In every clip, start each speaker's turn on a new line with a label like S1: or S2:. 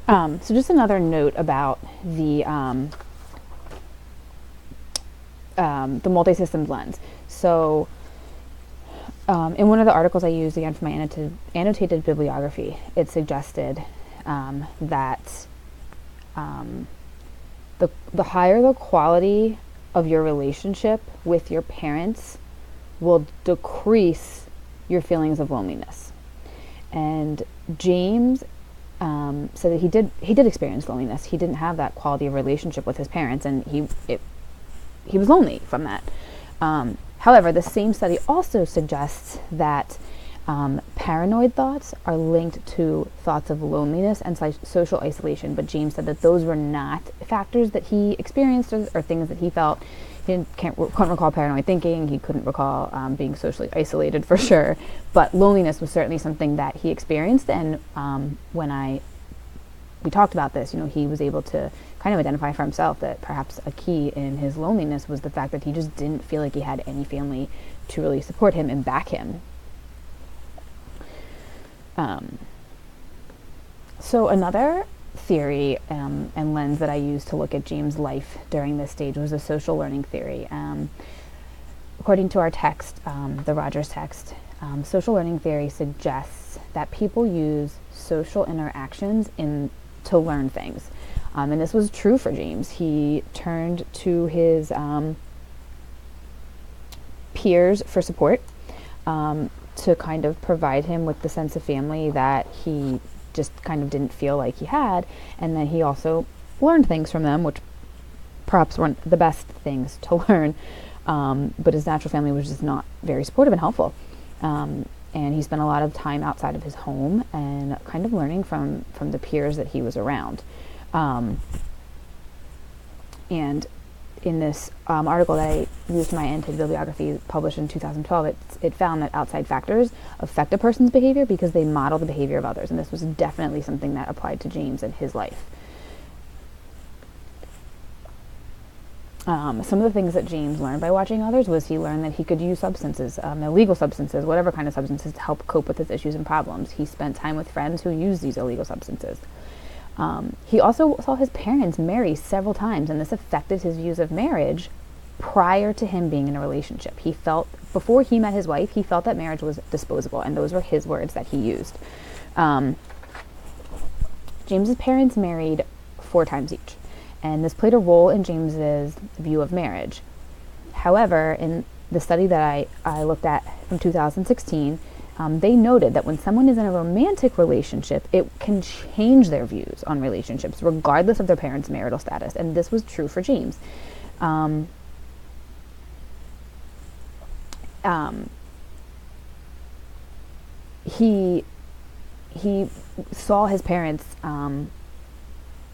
S1: So just another note about the multi-systems lens. So in one of the articles I used, again, for my annotated bibliography, it suggested that the higher the quality of your relationship with your parents will decrease your feelings of loneliness. And James said that he did experience loneliness. He didn't have that quality of relationship with his parents, and he was lonely from that. However, the same study also suggests that paranoid thoughts are linked to thoughts of loneliness and social isolation, but James said that those were not factors that he experienced or things that he felt. He couldn't recall paranoid thinking. He couldn't recall being socially isolated for sure, but loneliness was certainly something that he experienced. And when we talked about this, he was able to kind of identify for himself that perhaps a key in his loneliness was the fact that he just didn't feel like he had any family to really support him and back him. So another theory and lens that I used to look at James' life during this stage was a social learning theory. According to our text, the Rogers text, social learning theory suggests that people use social interactions to learn things. And this was true for James. He turned to his peers for support, to kind of provide him with the sense of family that he just kind of didn't feel like he had. And then he also learned things from them, which perhaps weren't the best things to learn. But his natural family was just not very supportive and helpful. And he spent a lot of time outside of his home and kind of learning from the peers that he was around. And in this article that I used in my annotated bibliography, published in 2012, it found that outside factors affect a person's behavior because they model the behavior of others. And this was definitely something that applied to James in his life. Some of the things that James learned by watching others was he learned that he could use substances, illegal substances, whatever kind of substances, to help cope with his issues and problems. He spent time with friends who used these illegal substances. He also saw his parents marry several times, and this affected his views of marriage prior to him being in a relationship. He felt, before he met his wife, he felt that marriage was disposable, and those were his words that he used. James's parents married 4 times each, and this played a role in James's view of marriage. However, in the study that I looked at from 2016, they noted that when someone is in a romantic relationship, it can change their views on relationships, regardless of their parents' marital status. And this was true for James. He saw his parents,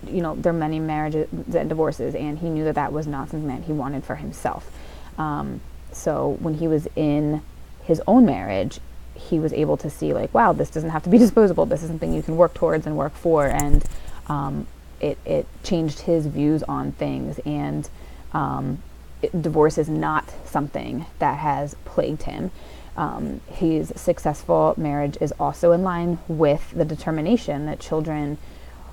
S1: their many marriages and divorces, and he knew that was not something that he wanted for himself. So when he was in his own marriage, he was able to see, like, wow, this doesn't have to be disposable. This is something you can work towards and work for. And it changed his views on things. And divorce is not something that has plagued him. His successful marriage is also in line with the determination that children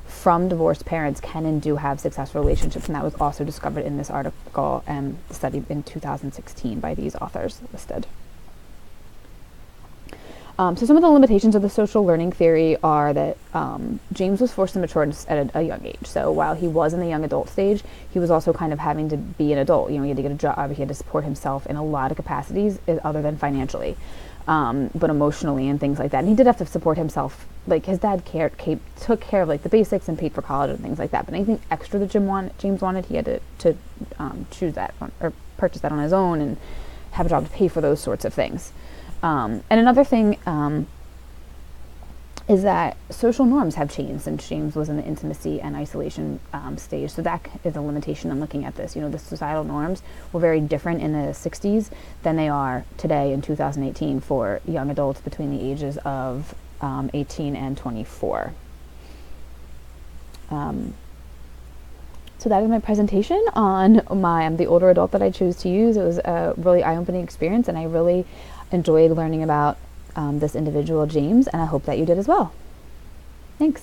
S1: from divorced parents can and do have successful relationships. And that was also discovered in this article and studied in 2016 by these authors listed. So some of the limitations of the social learning theory are that James was forced to mature at a young age. So while he was in the young adult stage, he was also kind of having to be an adult. He had to get a job. He had to support himself in a lot of capacities other than financially, but emotionally and things like that. And he did have to support himself. Like, his dad took care of, like, the basics and paid for college and things like that. But anything extra that James wanted, he had to choose that or purchase that on his own and have a job to pay for those sorts of things. And another thing is that social norms have changed since James was in the intimacy and isolation stage. So that is a limitation in looking at this. The societal norms were very different in the 60s than they are today in 2018 for young adults between the ages of 18 and 24. So that is my presentation on the older adult that I chose to use. It was a really eye-opening experience, and I really enjoyed learning about this individual, James, and I hope that you did as well. Thanks.